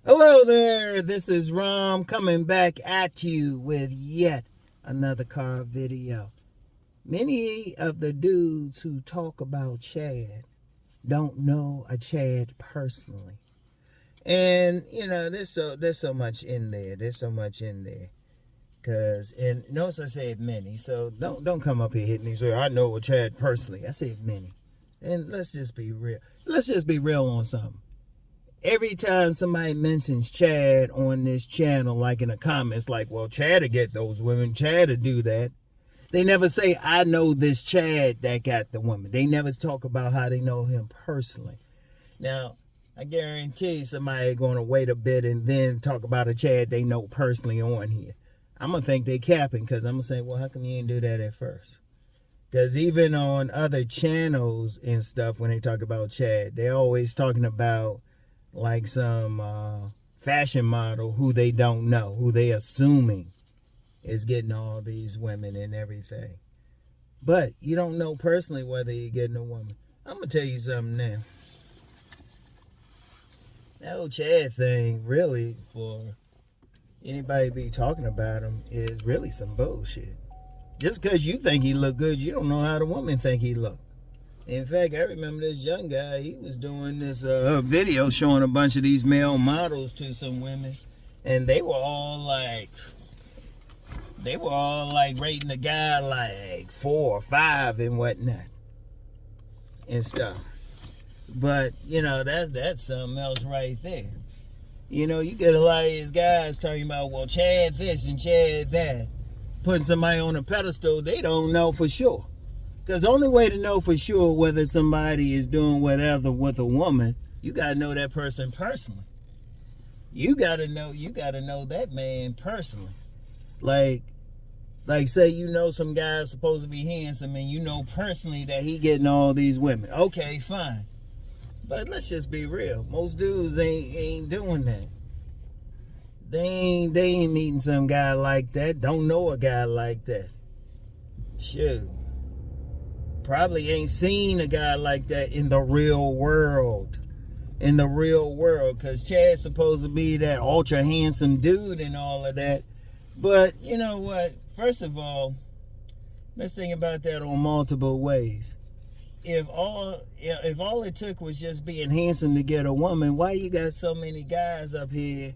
Hello there, this is Rom coming back at you with yet another car video. Many of the dudes who talk about Chad don't know a Chad personally. And, there's so much in there. There's so much in there. And notice I said many, so don't come up here hitting me and say, I know a Chad personally. I said many. And let's just be real. Let's just be real on something. Every time somebody mentions Chad on this channel, like in the comments, like, well, Chad will get those women, Chad will do that. They never say, I know this Chad that got the woman. They never talk about how they know him personally. Now, I guarantee somebody going to wait a bit and then talk about a Chad they know personally on here. I'm going to think they capping because I'm going to say, well, how come you didn't do that at first? Because even on other channels and stuff, when they talk about Chad, they're always talking about like some fashion model who they don't know, who they assuming is getting all these women and everything. But you don't know personally whether you're getting a woman. I'm going to tell you something now. That old Chad thing, really, for anybody be talking about him, is really some bullshit. Just because you think he look good, you don't know how the woman think he look. In fact, I remember this young guy, he was doing this video showing a bunch of these male models to some women. And they were all like rating the guy like 4 or 5 and whatnot. And stuff. But, that's something else right there. You get a lot of these guys talking about, well, Chad this and Chad that. Putting somebody on a pedestal, they don't know for sure. Because the only way to know for sure whether somebody is doing whatever with a woman, you got to know that person personally. You got to know that man personally. Like say some guy's supposed to be handsome and you know personally that he getting all these women. Okay, fine. But let's just be real. Most dudes ain't doing that. They ain't meeting some guy like that. Don't know a guy like that. Shoot. Probably ain't seen a guy like that in the real world. Because Chad's supposed to be that ultra handsome dude and all of that. But you know what? First of all, let's think about that on multiple ways. If all it took was just being handsome to get a woman, why you got so many guys up here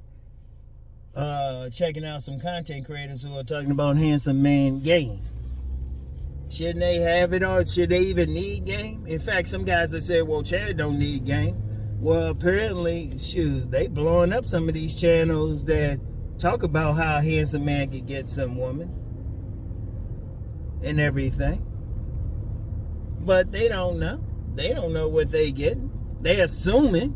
checking out some content creators who are talking about handsome man game? Shouldn't they have it, or should they even need game? In fact, some guys that say, well, Chad don't need game. Well, apparently, shoot, they blowing up some of these channels that talk about how a handsome man could get some woman and everything. But they don't know. They don't know what they getting. They assuming,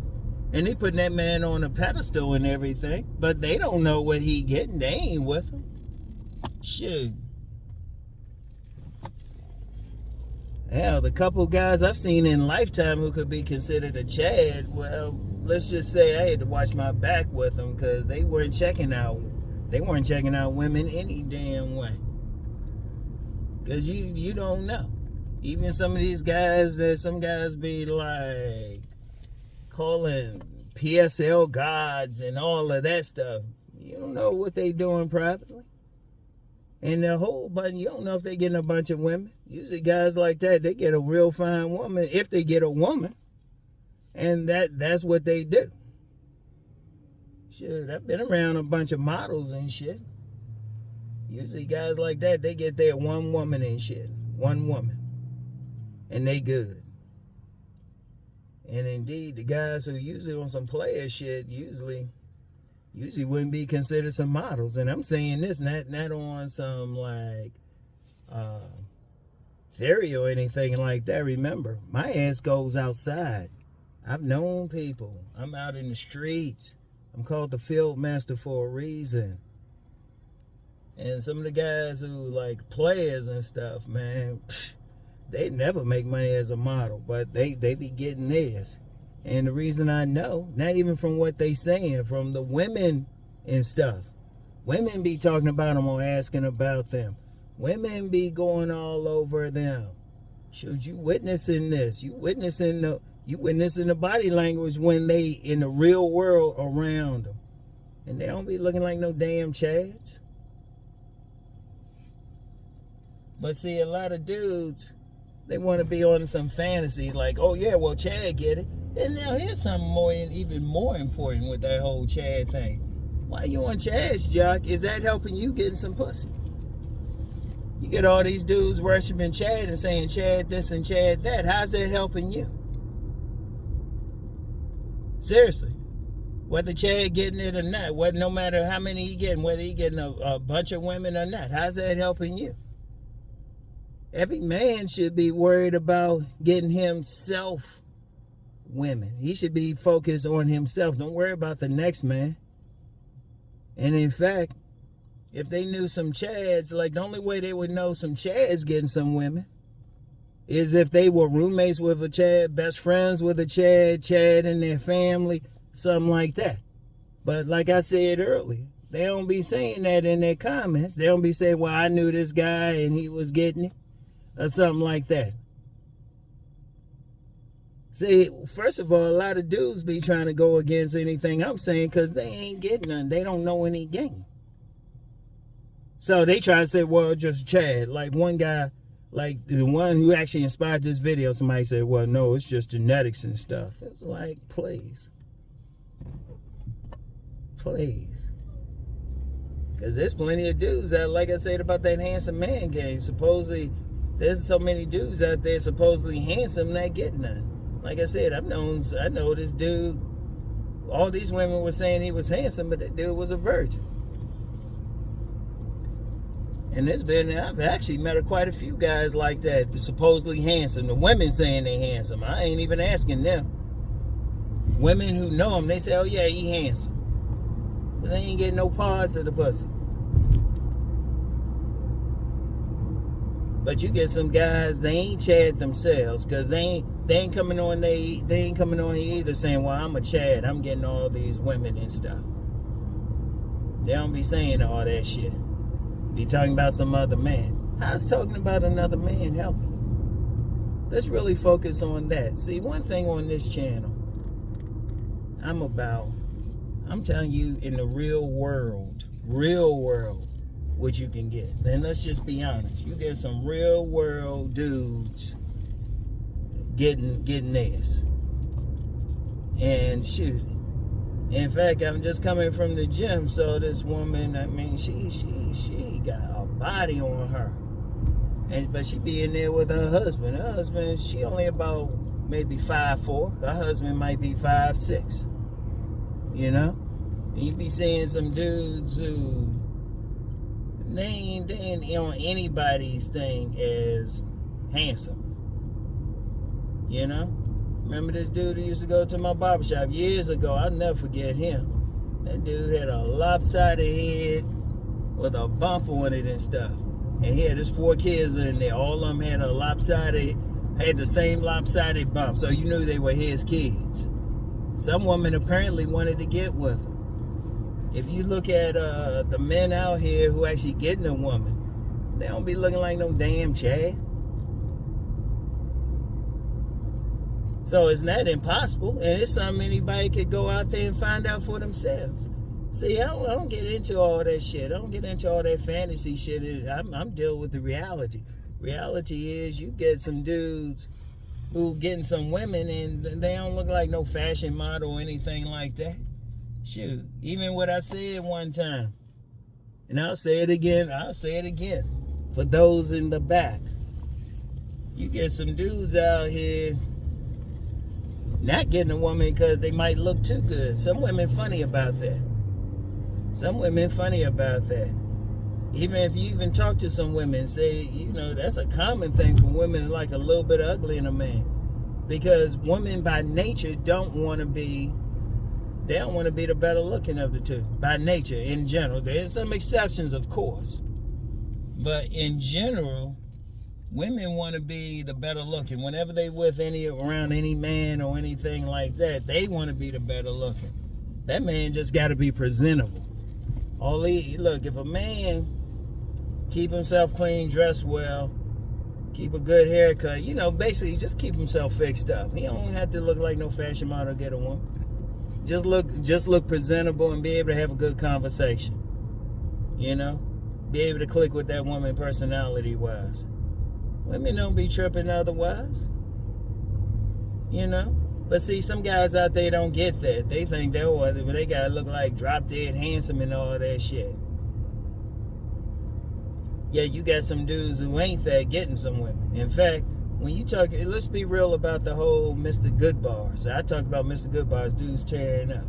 and they putting that man on a pedestal and everything. But they don't know what he getting. They ain't with him. Shoot. Hell, the couple guys I've seen in Lifetime who could be considered a Chad, well, let's just say I had to watch my back with them because they weren't checking out women any damn way. Because you don't know. Even some of these guys that some guys be like calling PSL gods and all of that stuff, you don't know what they doing privately. And the whole button, you don't know if they getting a bunch of women. Usually guys like that, they get a real fine woman if they get a woman. And that's what they do. Shit, I've been around a bunch of models and shit. Usually guys like that, they get their one woman and shit. One woman. And they good. And indeed, the guys who usually on some player shit usually wouldn't be considered some models. And I'm saying this not on some like theory or anything like that. Remember, my ass goes outside. I've known people. I'm out in the streets. I'm called the field master for a reason. And some of the guys who like players and stuff, man, they never make money as a model, but they be getting theirs. And the reason I know, not even from what they saying, from the women and stuff. Women be talking about them or asking about them. Women be going all over them. Should you witnessing this? You witnessing the body language when they in the real world around them. And they don't be looking like no damn Chads. But see, a lot of dudes, they want to be on some fantasy like, oh yeah, well, Chad get it. And now here's something more, even more important with that whole Chad thing. Why you on Chad's jock? Is that helping you getting some pussy? You get all these dudes worshiping Chad and saying Chad this and Chad that. How's that helping you? Seriously. Whether Chad getting it or not, no matter how many he getting, whether he getting a bunch of women or not, how's that helping you? Every man should be worried about getting himself women. He should be focused on himself. Don't worry about the next man. And in fact, if they knew some Chads, like the only way they would know some Chads getting some women is if they were roommates with a Chad, best friends with a Chad and their family, something like that. But like I said earlier, they don't be saying that in their comments. They don't be saying, well, I knew this guy and he was getting it, or something like that. See, first of all, a lot of dudes be trying to go against anything I'm saying because they ain't getting none. They don't know any game. So they try to say, well, just Chad. Like one guy, like the one who actually inspired this video, somebody said, well, no, it's just genetics and stuff. It was like, please. Please. Because there's plenty of dudes that, like I said about that handsome man game, supposedly there's so many dudes out there supposedly handsome that get none. Like I said, I know this dude, all these women were saying he was handsome, but that dude was a virgin. And I've actually met quite a few guys like that, supposedly handsome. The women saying they handsome. I ain't even asking them. Women who know him, they say, oh yeah, he handsome. But they ain't getting no parts of the pussy. But you get some guys, they ain't Chad themselves, because they ain't coming on here either saying, well, I'm a Chad, I'm getting all these women and stuff. They don't be saying all that shit. Be talking about some other man. How's talking about another man helping? Let's really focus on that. See, one thing on this channel, I'm telling you in the real world, what you can get. Then let's just be honest. You get some real world dudes getting theirs. And shoot. In fact, I'm just coming from the gym, so this woman, I mean, she got a body on her. But she be in there with her husband. Her husband, she only about maybe 5'4". Her husband might be 5'6". You know? You be seeing some dudes who they ain't on anybody's thing as handsome. You know? Remember this dude who used to go to my barbershop years ago? I'll never forget him. That dude had a lopsided head with a bump on it and stuff. And he had his 4 kids in there. All of them had had the same lopsided bump. So you knew they were his kids. Some woman apparently wanted to get with him. If you look at the men out here who actually getting a woman, they don't be looking like no damn Chad. So it's not impossible, and it's something anybody could go out there and find out for themselves. See, I don't get into all that shit. I don't get into all that fantasy shit. I'm dealing with the reality. Reality is you get some dudes who getting some women, and they don't look like no fashion model or anything like that. Shoot, even what I said one time, and I'll say it again, for those in the back. You get some dudes out here not getting a woman because they might look too good. Some women funny about that. Even if you even talk to some women, say, you know, that's a common thing for women to like a little bit ugly in a man. Because women by nature don't want to be the better looking of the two. By nature, in general. There's some exceptions, of course. But in general, women want to be the better looking. Whenever they around any man or anything like that, they want to be the better looking. That man just got to be presentable. Look, if a man keep himself clean, dress well, keep a good haircut, you know, basically just keep himself fixed up. He don't have to look like no fashion model to get a woman. Just look presentable and be able to have a good conversation. You know? Be able to click with that woman personality-wise. Women don't be tripping otherwise. You know? But see, some guys out there don't get that. They think they gotta look like drop dead handsome and all that shit. Yeah, you got some dudes who ain't that getting some women. In fact, when you talk, let's be real about the whole Mr. Goodbars. I talk about Mr. Goodbars, dudes tearing up.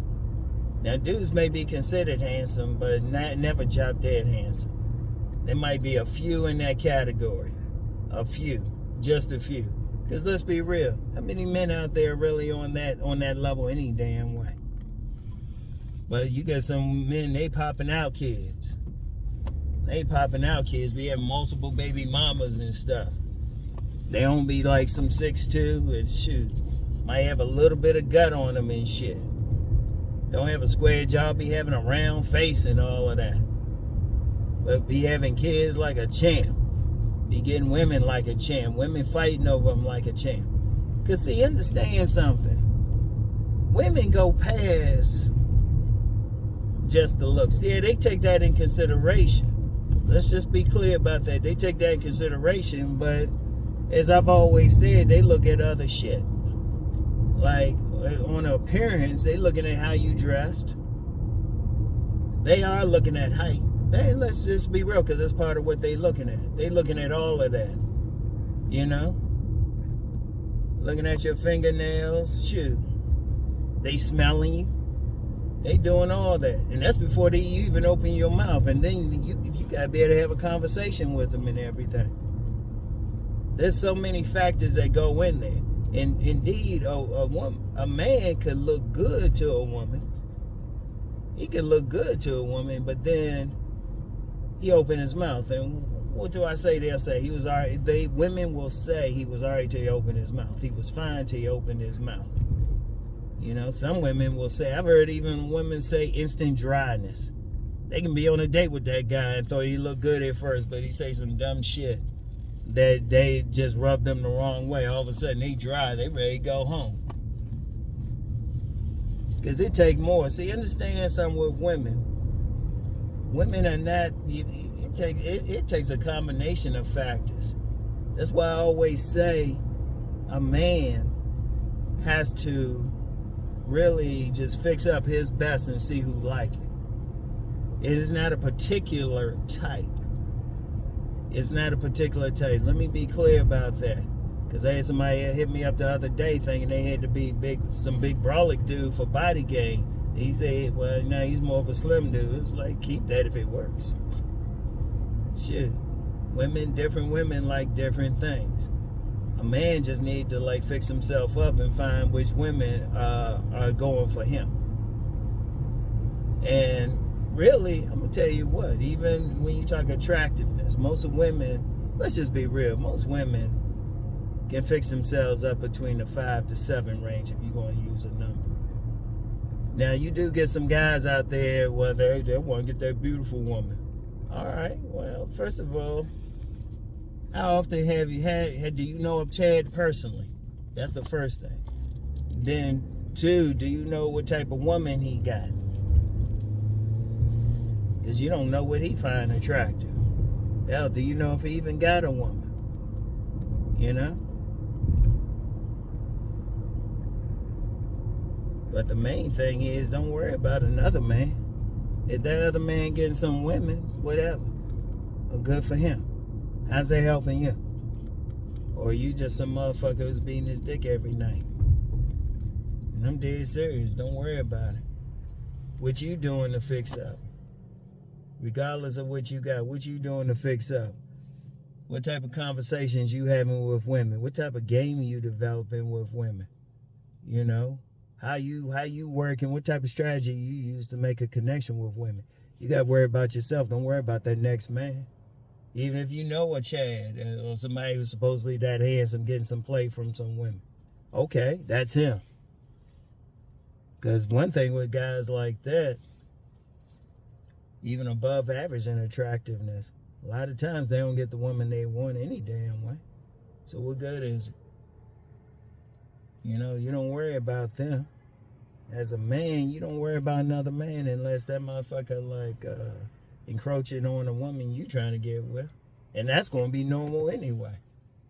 Now, dudes may be considered handsome, but never drop dead handsome. There might be a few in that category. A few. Just a few. Because let's be real. How many men out there really on that level any damn way? But you got some men, they popping out kids. They popping out kids. Be having multiple baby mamas and stuff. They don't be like some 6'2" and shoot. Might have a little bit of gut on them and shit. Don't have a square jaw, be having a round face and all of that. But be having kids like a champ. Be getting women like a champ. Women fighting over them like a champ. Because see, understand something. Women go past just the looks. Yeah, they take that in consideration. Let's just be clear about that. They take that in consideration, but as I've always said, they look at other shit. Like, on appearance, they looking at how you dressed. They are looking at height. Hey, let's just be real, because that's part of what they looking at. They looking at all of that. You know? Looking at your fingernails. Shoot. They smelling you. They doing all that. And that's before they even open your mouth. And then you got to be able to have a conversation with them and everything. There's so many factors that go in there. And indeed, a man could look good to a woman. He could look good to a woman, but then he opened his mouth. And what do I say? They'll say he was all right. Women will say he was all right till he opened his mouth. He was fine till he opened his mouth. You know, some women will say, I've heard even women say instant dryness. They can be on a date with that guy and thought he looked good at first, but he say some dumb shit that they just rub them the wrong way. All of a sudden they dry, they ready to go home. Because it take more. See, understand something with women. Women are not, it takes a combination of factors. That's why I always say a man has to really just fix up his best and see who like it. It is not a particular type. It's not a particular type. Let me be clear about that. Because I had somebody hit me up the other day thinking they had to be some big brolic dude for body gain. He said, well, no, he's more of a slim dude. It's like, keep that if it works. Shit. Different women like different things. A man just need to like fix himself up and find which women are going for him. And really, I'm gonna tell you what, even when you talk attractiveness, most women, let's just be real, most women can fix themselves up between the 5 to 7 range if you're going to use a number. Now, you do get some guys out there where they want to get that beautiful woman. All right, well, first of all, how often have you do you know of Chad personally? That's the first thing. Then, 2, do you know what type of woman he got? Because you don't know what he find attractive. Hell, do you know if he even got a woman? You know? But the main thing is, don't worry about another man. If that other man getting some women, whatever, well, good for him. How's that helping you? Or you just some motherfucker who's beating his dick every night? And I'm dead serious. Don't worry about it. What you doing to fix up? Regardless of what you got, what you doing to fix up? What type of conversations you having with women? What type of game you developing with women? You know? How you working? What type of strategy you use to make a connection with women? You got to worry about yourself. Don't worry about that next man. Even if you know a Chad or somebody who's supposedly that handsome getting some play from some women. Okay, that's him. Because one thing with guys like that, even above average in attractiveness, a lot of times they don't get the woman they want any damn way. So what good is it? You know, you don't worry about them. As a man, you don't worry about another man unless that motherfucker like encroaching on a woman you trying to get with. And that's going to be normal anyway.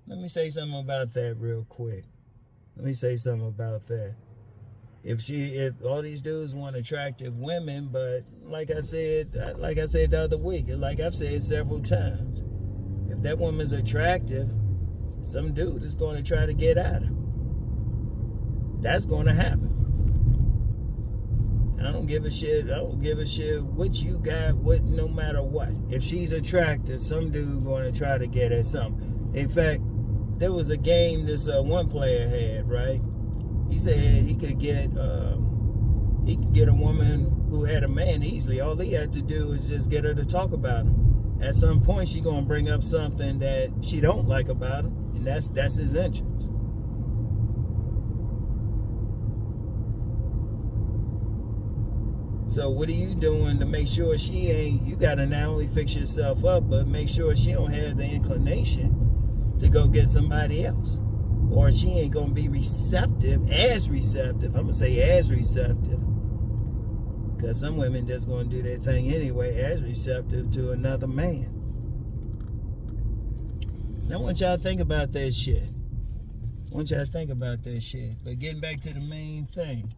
Let me say something about that real quick. If all these dudes want attractive women, but like I said the other week, like I've said several times, if that woman's attractive, some dude is going to try to get at her. That's going to happen. I don't give a shit what you got, no matter what. If she's attractive, some dude going to try to get at something. In fact, there was a game this one player had, right? He said he could get a woman who had a man easily. All he had to do is just get her to talk about him. At some point, she gonna bring up something that she don't like about him, and that's his entrance. So what are you doing to make sure she ain't? You gotta not only fix yourself up, but make sure she don't have the inclination to go get somebody else. Or she ain't gonna be receptive. I'm gonna say as receptive. Because some women just gonna do their thing anyway, as receptive to another man. And I want y'all to think about that shit. But getting back to the main thing.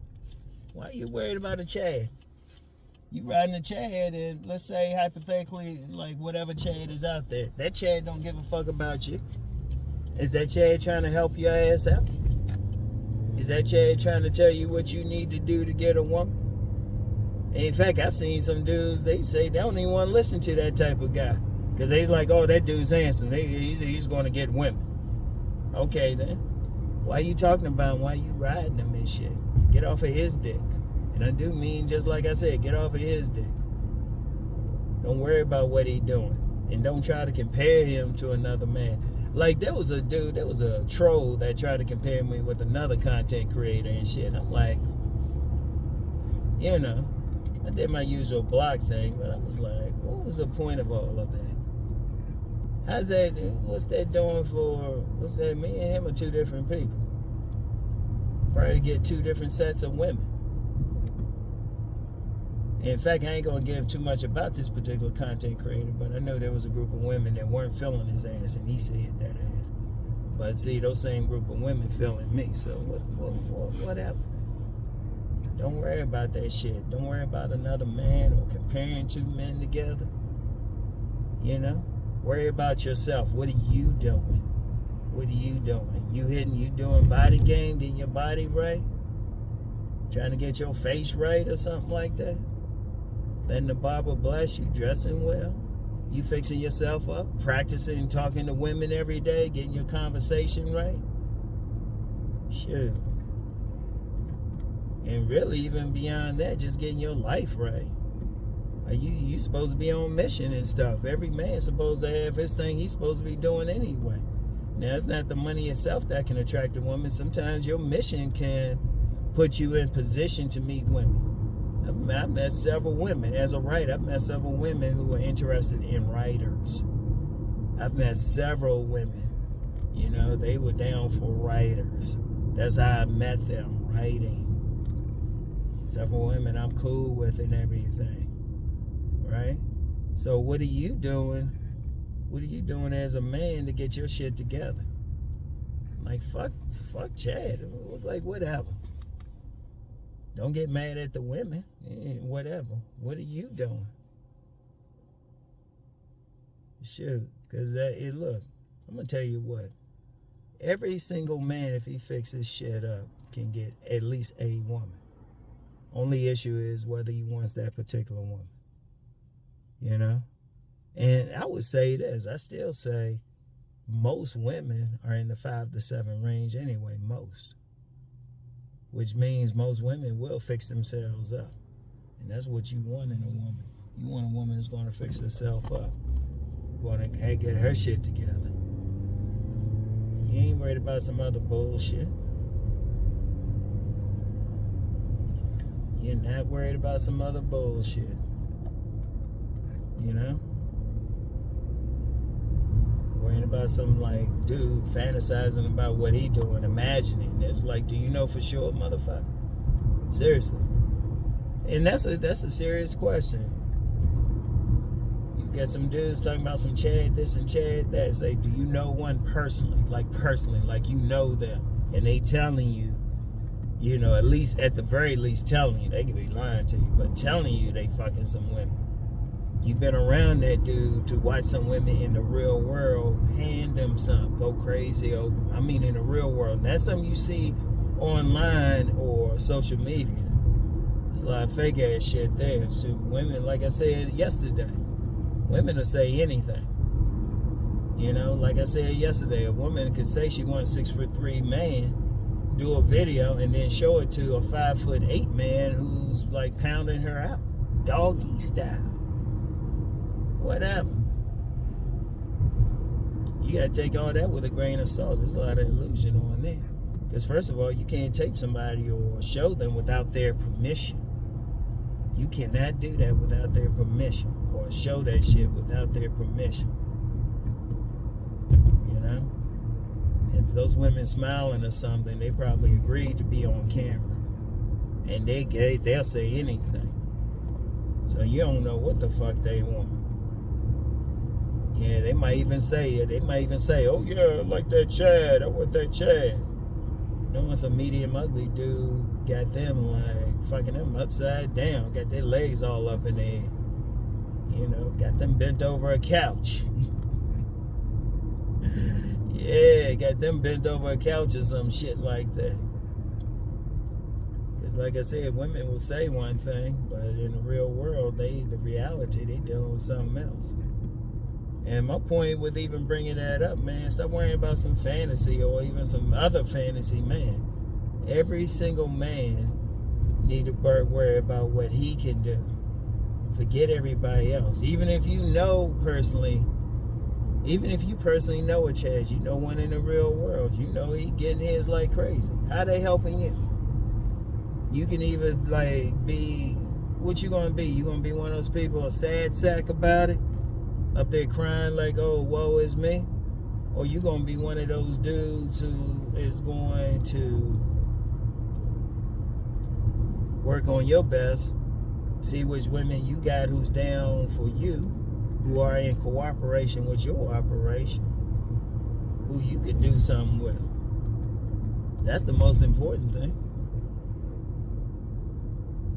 Why are you worried about a Chad? You riding a Chad, and let's say hypothetically, like whatever Chad is out there, that Chad don't give a fuck about you. Is that Chad trying to help your ass out? Is that Chad trying to tell you what you need to do to get a woman? And in fact, I've seen some dudes, they say they don't even want to listen to that type of guy. Because they's like, oh, that dude's handsome. He's going to get women. Okay, then. Why you talking about him? Why you riding him and shit? Get off of his dick. And I do mean, just like I said, get off of his dick. Don't worry about what he doing. And don't try to compare him to another man. Like, there was a troll that tried to compare me with another content creator and shit. I'm like, I did my usual block thing, but I was like, what was the point of all of that? What's that doing for, me and him are two different people. Probably get two different sets of women. In fact, I ain't gonna give too much about this particular content creator, but I know there was a group of women that weren't feeling his ass, and he said that ass. But see, those same group of women feeling me, so whatever. Don't worry about that shit. Don't worry about another man or comparing two men together. Worry about yourself. What are you doing? You doing body game, getting your body right? Trying to get your face right or something like that? Letting the barber bless you, dressing well? You fixing yourself up? Practicing talking to women every day, getting your conversation right? Shoot. And really, even beyond that, just getting your life right. You supposed to be on mission and stuff. Every man's supposed to have his thing he's supposed to be doing anyway. Now, it's not the money itself that can attract a woman. Sometimes your mission can put you in position to meet women. I've met several women. As a writer, I've met several women who are interested in writers. I've met several women. They were down for writers. That's how I met them, writing. Several women I'm cool with and everything. Right? So what are you doing? What are you doing as a man to get your shit together? Like, fuck Chad. Like, whatever. Don't get mad at the women. Whatever. What are you doing? Shoot. Because look, I'm going to tell you what. Every single man, if he fixes shit up, can get at least a woman. Only issue is whether he wants that particular woman. And I would say this. I still say most women are in the 5 to 7 range anyway. Most. Which means most women will fix themselves up. And that's what you want in a woman. You want a woman that's going to fix herself up. Going to get her shit together. You ain't worried about some other bullshit. You're not worried about some other bullshit. Worrying about some like dude fantasizing about what he doing, imagining. It's like, do you know for sure, motherfucker? Seriously. And that's a serious question. You got some dudes talking about some Chad this and Chad that. Say, do you know one personally, like you know them, and they telling you, you know, at the very least telling you, they could be lying to you, but telling you they fucking some women. You've been around that dude to watch some women in the real world hand them some, go crazy over them. I mean, in the real world. And that's something you see online or social media. There's a lot of fake ass shit there. So women, like I said yesterday, women will say anything. You know, like I said yesterday, a woman could say she wants a 6'3" man, do a video, and then show it to a 5'8" man who's like pounding her out, doggy style. Whatever. You gotta take all that with a grain of salt. There's a lot of illusion on there. Because first of all, you can't tape somebody or show them without their permission. You cannot do that without their permission, or show that shit without their permission. You know? If those women smiling or something, they probably agreed to be on camera. And they'll say anything. So you don't know what the fuck they want. Yeah, they might even say it. They might even say, oh yeah, I like that Chad. I want that Chad. You know, some medium ugly dude got them like fucking them upside down, got their legs all up in there. You know, got them bent over a couch. Yeah, got them bent over a couch or some shit like that. Because like I said, women will say one thing, but in the real world, the reality, they dealing with something else. And my point with even bringing that up, man, stop worrying about some fantasy or even some other fantasy, man. Every single man need to worry about what he can do. Forget everybody else. Even if you personally know a Chad, you know one in the real world, you know he getting his like crazy. How they helping you? You can either like be, what you gonna be? You gonna be one of those people, a sad sack about it? Up there crying like, oh, woe is me? Or you gonna be one of those dudes who is going to work on your best, see which women you got who's down for you, who are in cooperation with your operation, who you could do something with. That's the most important thing.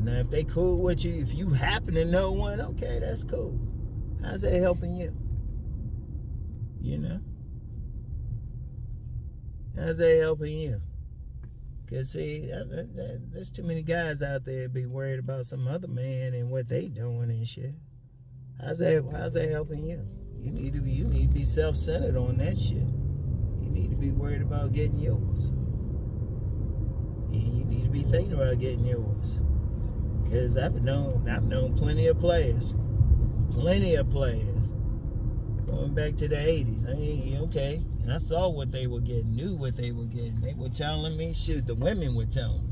Now, if they cool with you, if you happen to know one, okay, that's cool. How's that helping you? You know? How's that helping you? Because, see, there's too many guys out there be worried about some other man and what they doing and shit. How's that helping you? You need to be self-centered on that shit. You need to be worried about getting yours. And you need to be thinking about getting yours. Because I've known plenty of players. Going back to the 80s. Okay. And I saw what they were getting, knew what they were getting. They were telling me, shoot, the women were telling me.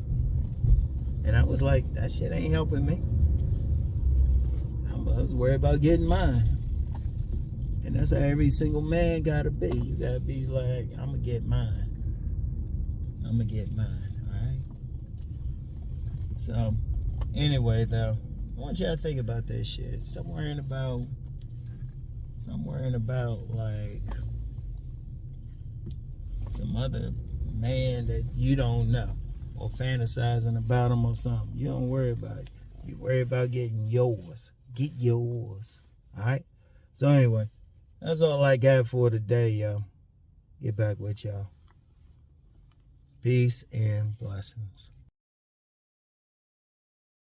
And I was like, that shit ain't helping me. I was worried about getting mine. And that's how every single man gotta be. You gotta be like, I'm gonna get mine. Alright? So, anyway, though, I want y'all to think about this shit. Stop worrying about like some other man that you don't know, or fantasizing about him or something. You don't worry about it. You worry about getting yours. Get yours. Alright? So anyway, that's all I got for today, y'all. Get back with y'all. Peace and blessings.